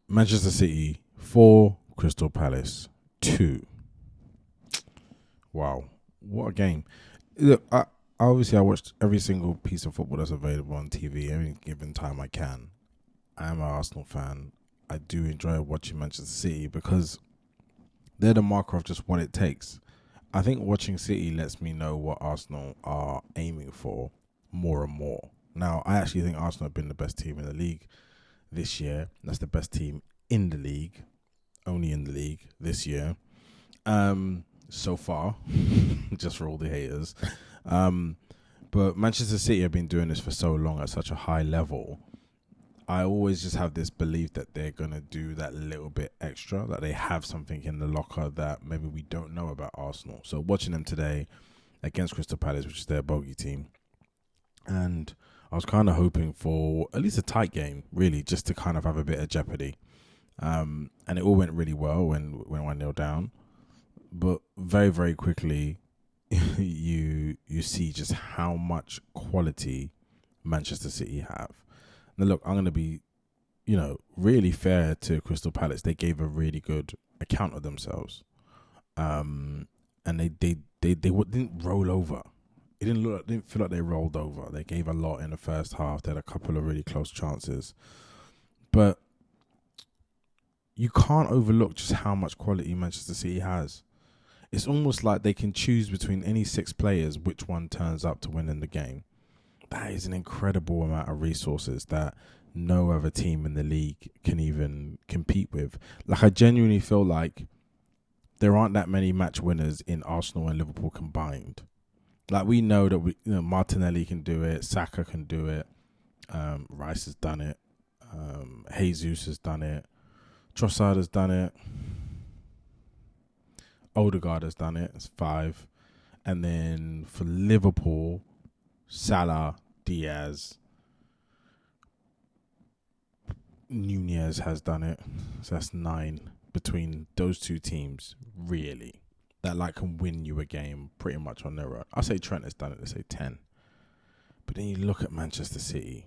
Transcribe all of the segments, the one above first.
Manchester City 4, Crystal Palace 2. Wow, what a game! Look, I watched every single piece of football that's available on TV every given time I can. I am an Arsenal fan. I do enjoy watching Manchester City because they're the marker of just what it takes. I think watching City lets me know what Arsenal are aiming for more and more. Now, I actually think Arsenal have been the best team in the league this year. That's the best team in the league, only in the league this year. So far, just for all the haters. But Manchester City have been doing this for so long at such a high level. I always just have this belief that they're going to do that little bit extra, that they have something in the locker that maybe we don't know about Arsenal. So watching them today against Crystal Palace, which is their bogey team, and I was kind of hoping for at least a tight game, really, just to kind of have a bit of jeopardy. And it all went really well when 1-0 down. But very, very quickly, you see just how much quality Manchester City have. Now, look, I'm going to be, really fair to Crystal Palace. They gave a really good account of themselves, and they didn't roll over. It didn't feel like they rolled over. They gave a lot in the first half. They had a couple of really close chances, but you can't overlook just how much quality Manchester City has. It's almost like they can choose between any 6 players which one turns up to win in the game. That is an incredible amount of resources that no other team in the league can even compete with. Like, I genuinely feel like there aren't that many match winners in Arsenal and Liverpool combined. Like, we know that Martinelli can do it, Saka can do it, Rice has done it, Jesus has done it, Trossard has done it, Odegaard has done it. It's 5. And then for Liverpool, Salah, Diaz, Nunez has done it. So that's 9 between those two teams, really, that can win you a game pretty much on their own. I'll say Trent has done it. Let's say 10. But then you look at Manchester City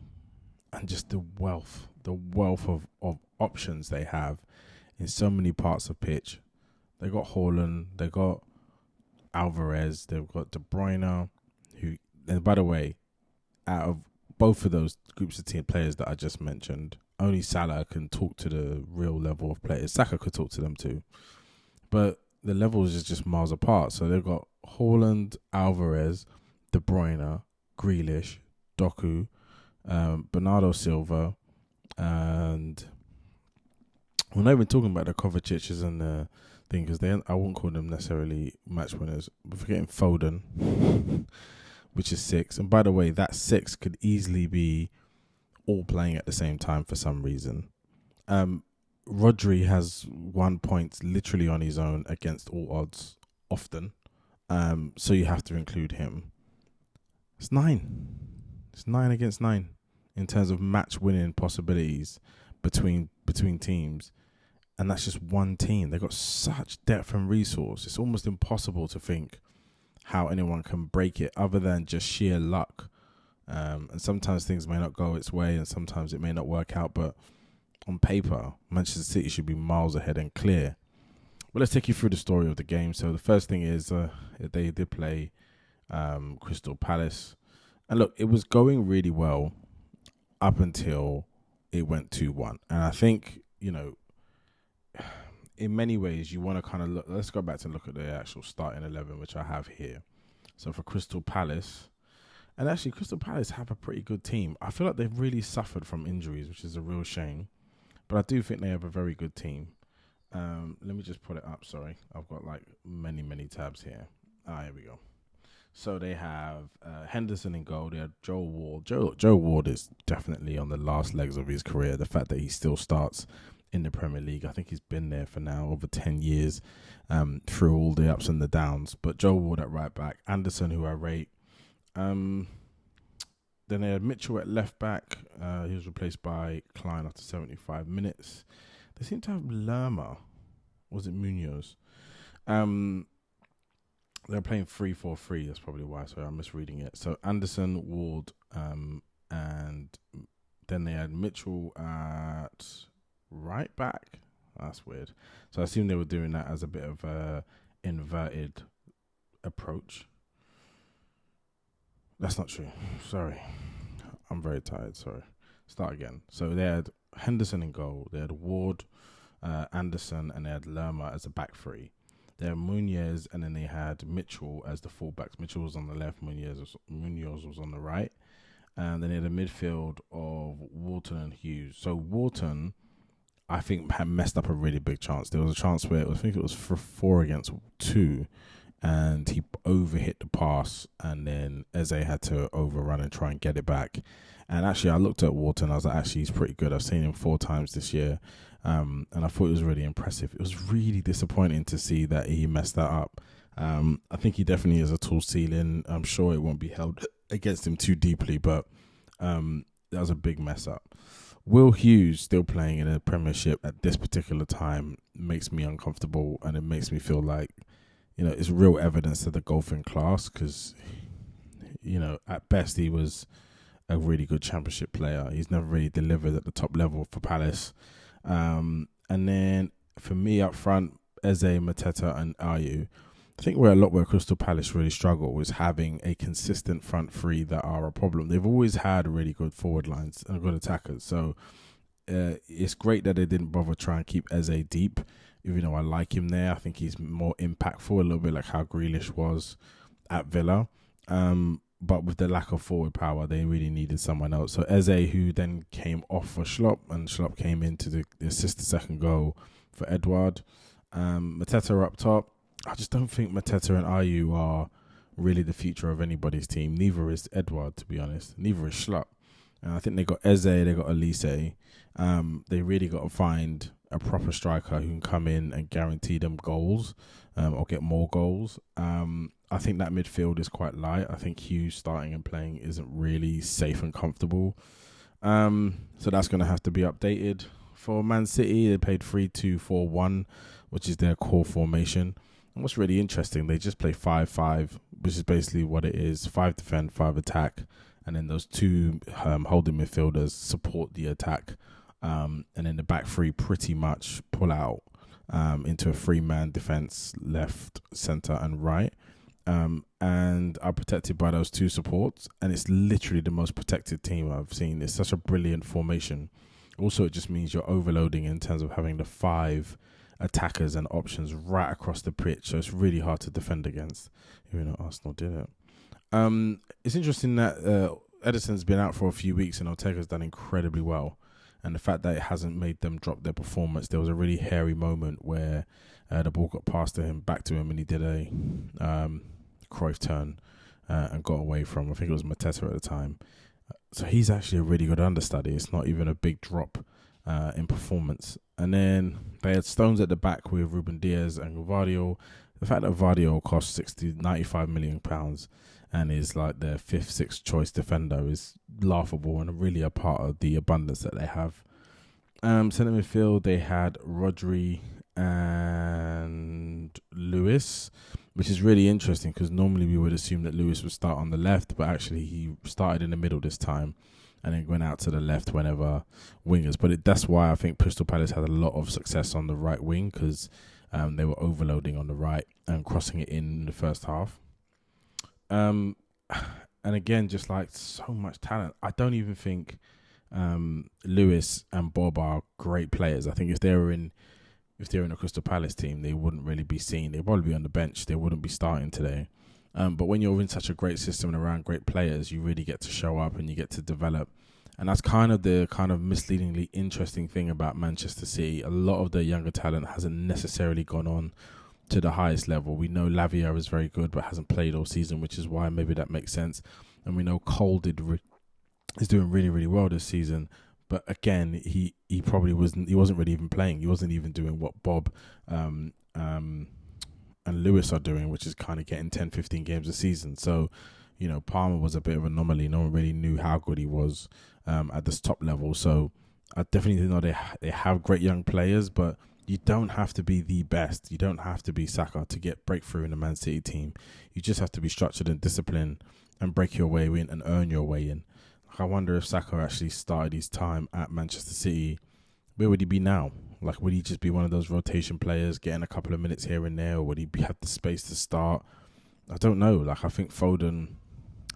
and just the wealth of options they have in so many parts of pitch. They got Haaland, they got Alvarez, they've got De Bruyne, who, and by the way, out of both of those groups of team players that I just mentioned, only Salah can talk to the real level of players. Saka could talk to them too, but the levels is just miles apart. So they've got Haaland, Alvarez, De Bruyne, Grealish, Doku, Bernardo Silva, and we're not even talking about the Kovacic's and the thing, because I won't call them necessarily match winners. We're forgetting Foden, which is 6. And by the way, that 6 could easily be all playing at the same time for some reason. Rodri has 1 point literally on his own against all odds often. So you have to include him. It's 9. It's 9 against 9 in terms of match winning possibilities between teams. And that's just one team. They've got such depth and resource. It's almost impossible to think how anyone can break it other than just sheer luck. And sometimes things may not go its way and sometimes it may not work out. But on paper, Manchester City should be miles ahead and clear. But let's take you through the story of the game. So the first thing is they did play Crystal Palace. And look, it was going really well up until it went 2-1. And I think, in many ways, you want to kind of look. Let's go back to look at the actual starting 11, which I have here. So for Crystal Palace, and actually Crystal Palace have a pretty good team. I feel like they've really suffered from injuries, which is a real shame. But I do think they have a very good team. Let me just put it up. Sorry, I've got many tabs here. Here we go. So they have Henderson in goal. They have Joe Ward. Joe Ward is definitely on the last legs of his career. The fact that he still starts in the Premier League, I think he's been there for now over 10 years, through all the ups and the downs. But Joe Ward at right back, Anderson, who I rate. Then they had Mitchell at left back. He was replaced by Klein after 75 minutes. They seem to have Lerma. Was it Munoz? They're playing 3-4-3. That's probably why. So I'm misreading it. So Anderson, Ward, and then they had Mitchell at right back. That's weird. So I assume they were doing that as a bit of a inverted approach. That's not true. Sorry. I'm very tired. Sorry. Start again. So they had Henderson in goal. They had Ward, Anderson, and they had Lerma as a back three. They had Munoz, and then they had Mitchell as the fullbacks. Mitchell was on the left. Munoz was on the right. And then they had a midfield of Wharton and Hughes. So Wharton, I think, had messed up a really big chance. There was a chance where I think it was for 4 against 2, and he overhit the pass, and then Eze had to overrun and try and get it back. And actually, I looked at Wharton. I was like, actually, he's pretty good. I've seen him 4 times this year, and I thought it was really impressive. It was really disappointing to see that he messed that up. I think he definitely has a tall ceiling. I'm sure it won't be held against him too deeply, but that was a big mess up. Will Hughes still playing in a Premiership at this particular time makes me uncomfortable, and it makes me feel like, it's real evidence of the golfing class, because, at best he was a really good Championship player. He's never really delivered at the top level for Palace. And then for me up front, Eze, Mateta and Ayew, I think where Crystal Palace really struggle is having a consistent front three that are a problem. They've always had really good forward lines and good attackers. So it's great that they didn't bother trying to keep Eze deep, even though I like him there. I think he's more impactful, a little bit like how Grealish was at Villa. But with the lack of forward power, they really needed someone else. So Eze, who then came off for Schlupp, and Schlupp came into the assist the second goal for Edouard. Mateta up top. I just don't think Mateta and Ayew are really the future of anybody's team. Neither is Edouard, to be honest. Neither is Schlupp. And I think they got Eze, they got Elise. They really got to find a proper striker who can come in and guarantee them goals, or get more goals. I think that midfield is quite light. I think Hughes starting and playing isn't really safe and comfortable. So that's going to have to be updated. For Man City, they played 3-2-4-1, which is their core formation. And what's really interesting, they just play 5-5, which is basically what it is. 5 defend, 5 attack. And then those 2 holding midfielders support the attack. And then the back 3 pretty much pull out into a 3-man defence, left, centre and right. And are protected by those 2 supports. And it's literally the most protected team I've seen. It's such a brilliant formation. Also, it just means you're overloading in terms of having the 5 attackers and options right across the pitch. So it's really hard to defend against, even though Arsenal did it. It's interesting that Edison's been out for a few weeks and Ortega's done incredibly well. And the fact that it hasn't made them drop their performance. There was a really hairy moment where the ball got passed to him, back to him, and he did a Cruyff turn and got away from, I think it was Mateta at the time. So he's actually a really good understudy. It's not even a big drop in performance. And then they had Stones at the back with Ruben Diaz and Guardiola. The fact that Guardiola cost £95 million and is like their 5th, 6th choice defender is laughable and really a part of the abundance that they have. Centre midfield, they had Rodri and Lewis, which is really interesting because normally we would assume that Lewis would start on the left, but actually he started in the middle this time and then went out to the left whenever wingers. But that's why I think Crystal Palace had a lot of success on the right wing, because they were overloading on the right and crossing it in the first half. And again, just like so much talent. I don't even think Lewis and Bob are great players. I think if they're in a Crystal Palace team, they wouldn't really be seen. They'd probably be on the bench. They wouldn't be starting today. But when you're in such a great system and around great players, you really get to show up and you get to develop. And that's kind of the misleadingly interesting thing about Manchester City. A lot of the younger talent hasn't necessarily gone on to the highest level. We know Lavia is very good but hasn't played all season, which is why maybe that makes sense. And we know Cole is doing really, really well this season. But again, he probably wasn't really even playing. He wasn't even doing what Bob and Lewis are doing, which is kind of getting 10, 15 games a season. So, Palmer was a bit of an anomaly. No one really knew how good he was at this top level. So I definitely know they have great young players, but you don't have to be the best. You don't have to be Saka to get breakthrough in a Man City team. You just have to be structured and disciplined and break your way in and earn your way in. I wonder if Saka actually started his time at Manchester City where would he be now? Like, would he just be one of those rotation players getting a couple of minutes here and there, or would he have the space to start? I don't know. Like, I think Foden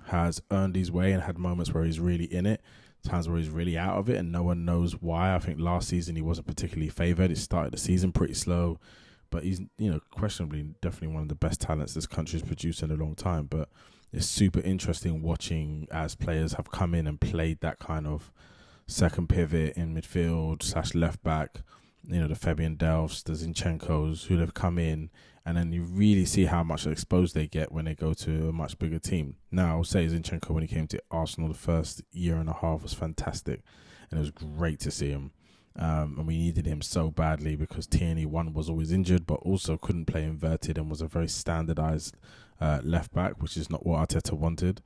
has earned his way and had moments where he's really in it, times where he's really out of it, and no one knows why. I think last season he wasn't particularly favoured. He started the season pretty slow, but he's, questionably definitely one of the best talents this country's produced in a long time. But it's super interesting watching as players have come in and played that kind of second pivot in midfield / left back, the Fabian Delphs, the Zinchenko's, who have come in, and then you really see how much exposed they get when they go to a much bigger team. Now, I'll say Zinchenko, when he came to Arsenal the first year and a half, was fantastic, and it was great to see him. And we needed him so badly because Tierney, one, was always injured, but also couldn't play inverted and was a very standardised left back, which is not what Arteta wanted.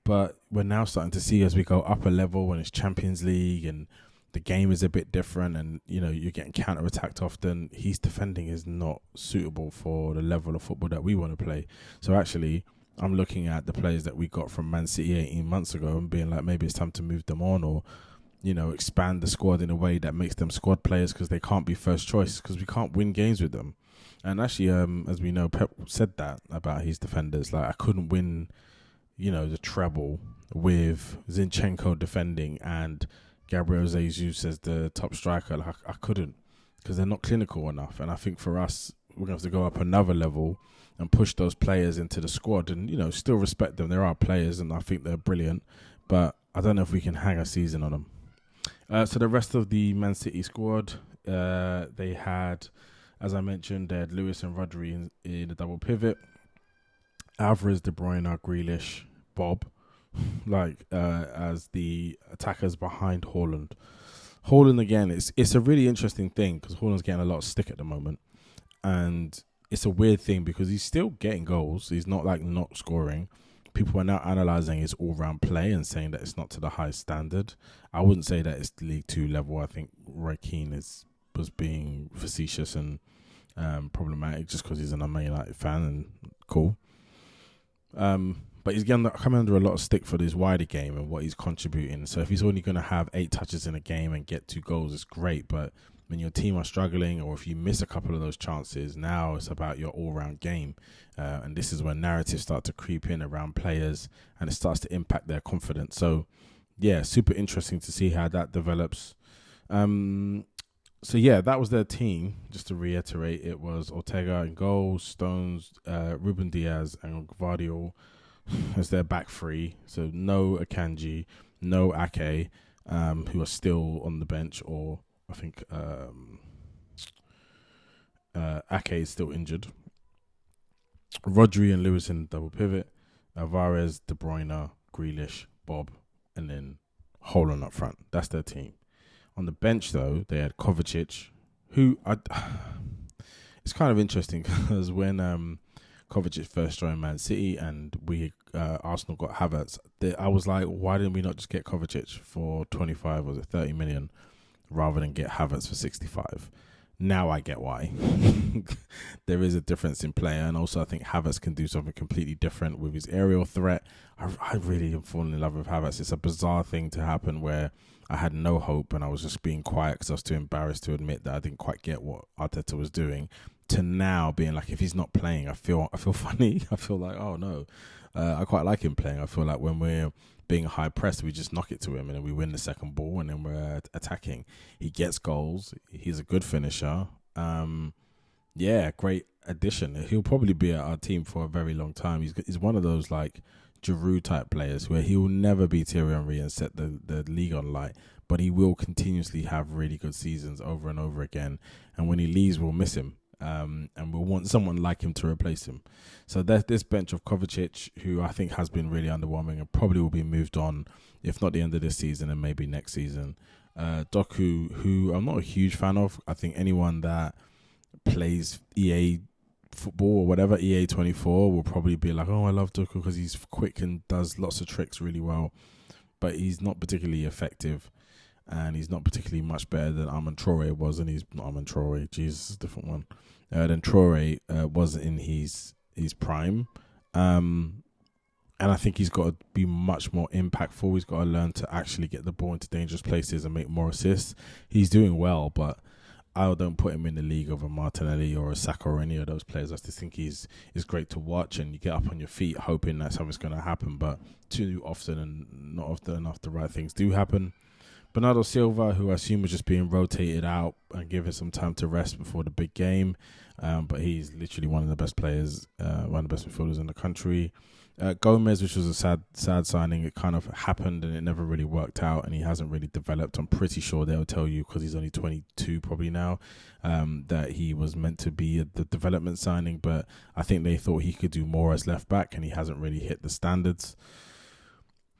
But we're now starting to see, as we go up a level when it's Champions League and the game is a bit different, and you're getting counter-attacked often, his defending is not suitable for the level of football that we want to play. So actually, I'm looking at the players that we got from Man City 18 months ago and being like, maybe it's time to move them on, or expand the squad in a way that makes them squad players, because they can't be first choice, because we can't win games with them. And actually, as we know, Pep said that about his defenders. Like, I couldn't win, the treble with Zinchenko defending and Gabriel Jesus as the top striker. Like, I couldn't, because they're not clinical enough. And I think for us, we're going to have to go up another level and push those players into the squad and, still respect them. There are players and I think they're brilliant, but I don't know if we can hang a season on them. So the rest of the Man City squad, they had, as I mentioned, they had Lewis and Rodri in the double pivot. Alvarez, De Bruyne, Grealish, Bob, as the attackers behind Haaland. Haaland, again, it's a really interesting thing because Haaland's getting a lot of stick at the moment. And it's a weird thing because he's still getting goals. He's not not scoring. People are now analysing his all-round play and saying that it's not to the highest standard. I wouldn't say that it's League 2 level. I think Roy Keane was being facetious and problematic just because he's an Man United fan and cool. But he's coming under a lot of stick for this wider game and what he's contributing. So if he's only going to have 8 touches in a game and get 2 goals, it's great. But when your team are struggling, or if you miss a couple of those chances, now it's about your all-round game. And this is when narratives start to creep in around players and it starts to impact their confidence. So, yeah, super interesting to see how that develops. So, yeah, that was their team. Just to reiterate, it was Ortega in goal, Stones, Ruben Diaz and Guardiola as their back three. So no Akanji, no Ake, who are still on the bench, or I think Ake is still injured. Rodri and Lewis in double pivot. Alvarez, De Bruyne, Grealish, Bob, and then Haaland up front. That's their team. On the bench, though, they had Kovacic, who it's kind of interesting because when Kovacic first joined Man City and Arsenal got Havertz, I was like, why didn't we not just get Kovacic for 25 or 30 million rather than get Havertz for 65? Now I get why. There is a difference in player, and also I think Havertz can do something completely different with his aerial threat. I really am falling in love with Havertz. It's a bizarre thing to happen where I had no hope and I was just being quiet because I was too embarrassed to admit that I didn't quite get what Arteta was doing, to now being like, if he's not playing, I feel funny. I feel like, oh no, I quite like him playing. I feel like when we're being high pressed, we just knock it to him and then we win the second ball and then we're attacking. He gets goals. He's a good finisher. Yeah, great addition. He'll probably be at our team for a very long time. He's one of those like Giroud type players where he will never be Thierry Henry and set the league on light, but he will continuously have really good seasons over and over again. And when he leaves, we'll miss him. And we'll want someone like him to replace him. So there's this bench of Kovacic, who I think has been really underwhelming and probably will be moved on, if not the end of this season and maybe next season. Doku, who I'm not a huge fan of. I think anyone that plays EA football or whatever, EA 24, will probably be like, oh, I love Doku because he's quick and does lots of tricks really well. But he's not particularly effective. And he's not particularly much better than Armand Traore was, and he's not Armand Traore, Jesus, a different one. Then Traore was in his prime. And I think he's got to be much more impactful. He's got to learn to actually get the ball into dangerous places and make more assists. He's doing well, but I don't put him in the league of a Martinelli or a Saka or any of those players. I just think he's great to watch, and you get up on your feet hoping that something's going to happen. But too often and not often enough, the right things do happen. Bernardo Silva, who I assume was just being rotated out and given some time to rest before the big game, but he's literally one of the best players, one of the best midfielders in the country. Gomez, which was a sad signing, it kind of happened and it never really worked out, and he hasn't really developed. I'm pretty sure they'll tell you, because he's only 22 probably now, that he was meant to be the development signing, but I think they thought he could do more as left back, and he hasn't really hit the standards.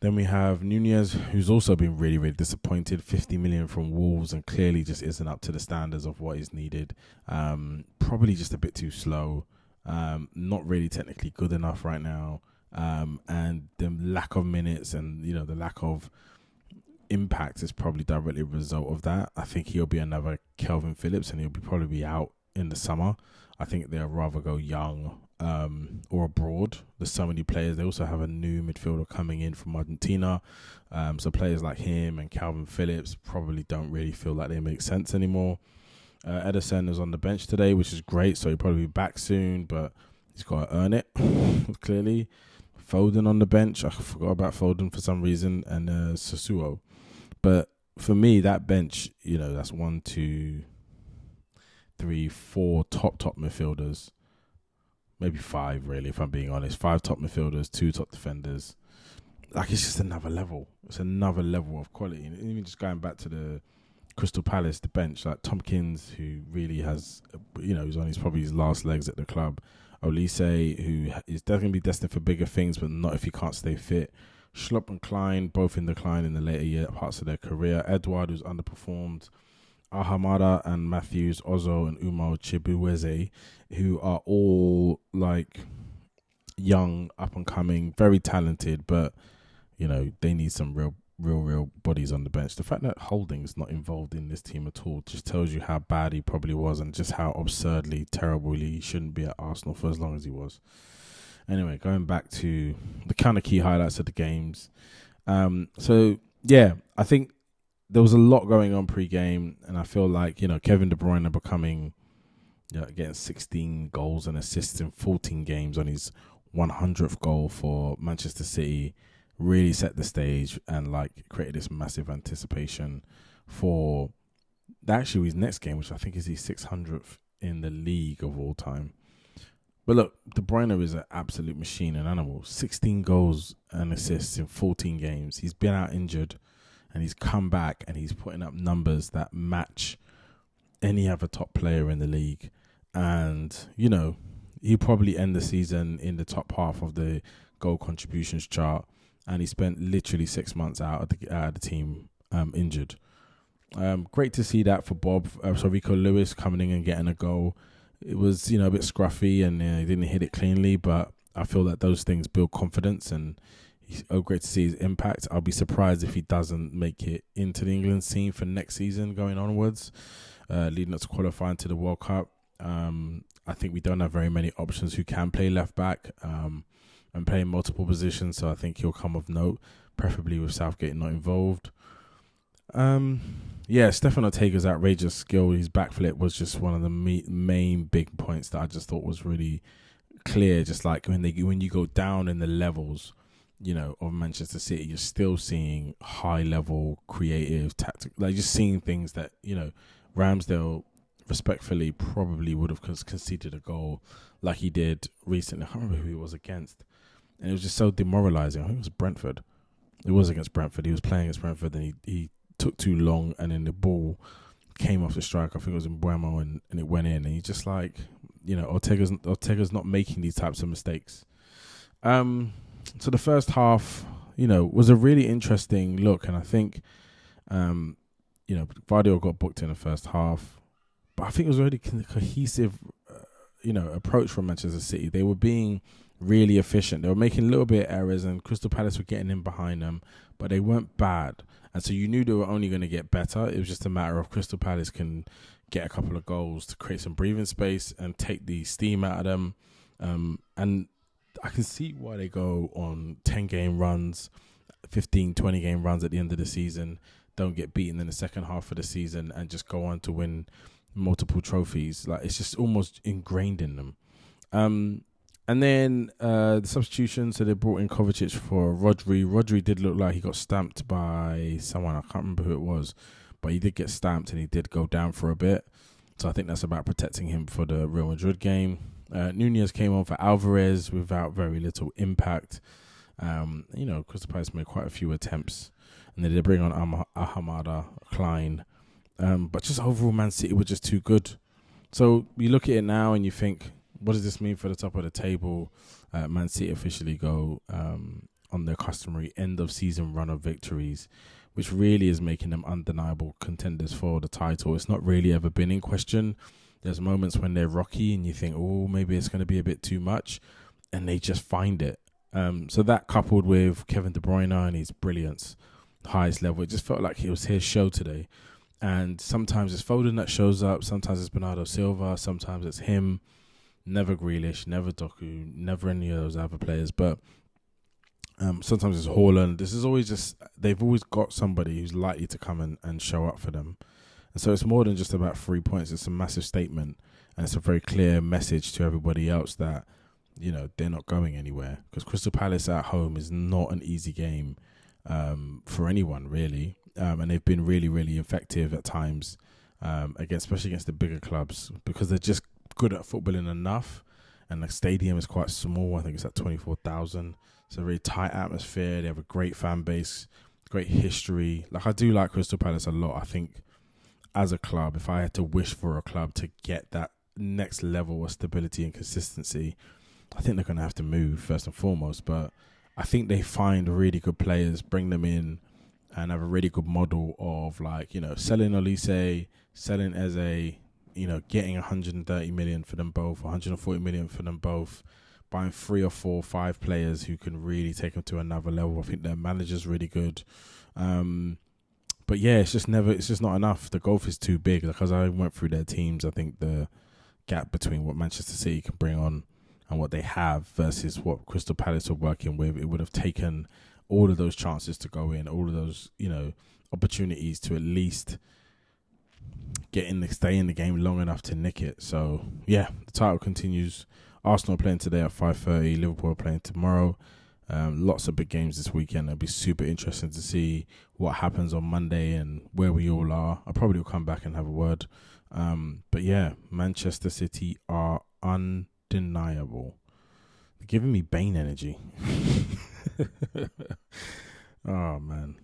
Then we have Nunez, who's also been really, really disappointed. 50 million from Wolves, and clearly just isn't up to the standards of what is needed. Probably just a bit too slow. Not really technically good enough right now. And the lack of minutes and, the lack of impact is probably directly a result of that. I think he'll be another Kelvin Phillips, and he'll probably be out in the summer. I think they'll rather go young or abroad. There's so many players. They also have a new midfielder coming in from Argentina. So players like him and Calvin Phillips probably don't really feel like they make sense anymore. Ederson is on the bench today, which is great. So he'll probably be back soon, but he's got to earn it, clearly. Foden on the bench. I forgot about Foden for some reason. And Sassuolo. But for me, that bench, that's 1, 2, 3, 4 top midfielders. Maybe 5, really, if I'm being honest. 5 top midfielders, 2 top defenders. Like, it's just another level. It's another level of quality. And even just going back to the Crystal Palace, the bench, like Tompkins, who really has, he's on probably his last legs at the club. Olise, who is definitely destined for bigger things, but not if he can't stay fit. Schlupp and Klein, both in decline in the later parts of their career. Edouard, who's underperformed. Ahamada and Matthews, Ozo and Umo Chibueze, who are all like young, up and coming, very talented, but they need some real bodies on the bench. The fact that Holding's not involved in this team at all just tells you how bad he probably was, and just how absurdly terrible he shouldn't be at Arsenal for as long as he was. Anyway, going back to the kind of key highlights of the games. I think there was a lot going on pre-game, and I feel like, Kevin De Bruyne becoming, getting 16 goals and assists in 14 games on his 100th goal for Manchester City really set the stage and created this massive anticipation for actually his next game, which I think is his 600th in the league of all time. But look, De Bruyne is an absolute machine, an animal. 16 goals and assists in 14 games. He's been out injured, and he's come back, and he's putting up numbers that match any other top player in the league. And, he'll probably end the season in the top half of the goal contributions chart. And he spent literally 6 months out of the team injured. Great to see that for Bob. Rico Lewis coming in and getting a goal. It was, a bit scruffy, and he didn't hit it cleanly, but I feel that those things build confidence, and it's great to see his impact. I'll be surprised if he doesn't make it into the England team for next season going onwards, leading up to qualifying to the World Cup. I think we don't have very many options who can play left back and play in multiple positions, so I think he'll come of note, preferably with Southgate not involved. Stefan Ortega's outrageous skill. His backflip was just one of the main big points that I just thought was really clear. Just like when you go down in the levels, of Manchester City, you're still seeing high level, creative, tactical, just seeing things that, Ramsdale respectfully probably would have conceded a goal like he did recently. I can't remember who he was against. And it was just so demoralising. I think it was Brentford. It was against Brentford. He was playing against Brentford, and he took too long, and then the ball came off the striker. I think it was in Buemo, and it went in. And he's just like, Ortega's not making these types of mistakes. So the first half, was a really interesting look, and I think, Guardiola got booked in the first half, but I think it was a really cohesive, approach from Manchester City. They were being really efficient. They were making little bit of errors, and Crystal Palace were getting in behind them, but they weren't bad. And so you knew they were only going to get better. It was just a matter of Crystal Palace can get a couple of goals to create some breathing space and take the steam out of them. And I can see why they go on 10-game runs, 15, 20-game runs at the end of the season, don't get beaten in the second half of the season, and just go on to win multiple trophies. Like, it's just almost ingrained in them. And then the substitutions, so they brought in Kovacic for Rodri. Rodri did look like he got stamped by someone. I can't remember who it was, but he did get stamped and he did go down for a bit. So I think that's about protecting him for the Real Madrid game. Nunez came on for Alvarez without very little impact. Crystal Palace made quite a few attempts. And then they bring on Ahamada Klein. But just overall, Man City were just too good. So you look at it now and you think, what does this mean for the top of the table? Man City officially go on their customary end-of-season run of victories, which really is making them undeniable contenders for the title. It's not really ever been in question. There's moments when they're rocky and you think, oh, maybe it's going to be a bit too much, and they just find it. So that coupled with Kevin De Bruyne and his brilliance, highest level, it just felt like it was his show today. And sometimes it's Foden that shows up, sometimes it's Bernardo Silva, sometimes it's him. Never Grealish, never Doku, never any of those other players. But sometimes it's Haaland. This is always just, they've always got somebody who's likely to come and show up for them. And so it's more than just about 3 points. It's a massive statement. And it's a very clear message to everybody else that, they're not going anywhere. Because Crystal Palace at home is not an easy game for anyone, really. And they've been really, really effective at times, especially against the bigger clubs, because they're just good at footballing enough, and the stadium is quite small. I think it's at 24,000. It's a very tight atmosphere. They have a great fan base, great history. Like, I do like Crystal Palace a lot. I think as a club, if I had to wish for a club to get that next level of stability and consistency, I think they're going to have to move first and foremost. But I think they find really good players, bring them in, and have a really good model of, selling Olise, selling Eze, getting 130 million for them both, 140 million for them both, buying 3 or 4 or 5 players who can really take them to another level. I think their manager's really good. But yeah, it's just not enough. The gulf is too big. Like, as I went through their teams, I think the gap between what Manchester City can bring on and what they have versus what Crystal Palace are working with, it would have taken all of those chances to go in, all of those, opportunities to at least stay in the game long enough to nick it. So yeah, the title continues. Arsenal are playing today at 5:30. Liverpool are playing tomorrow. Lots of big games this weekend. It'll be super interesting to see what happens on Monday and where we all are. I probably will come back and have a word. But yeah, Manchester City are undeniable. They're giving me Bane energy. Oh man.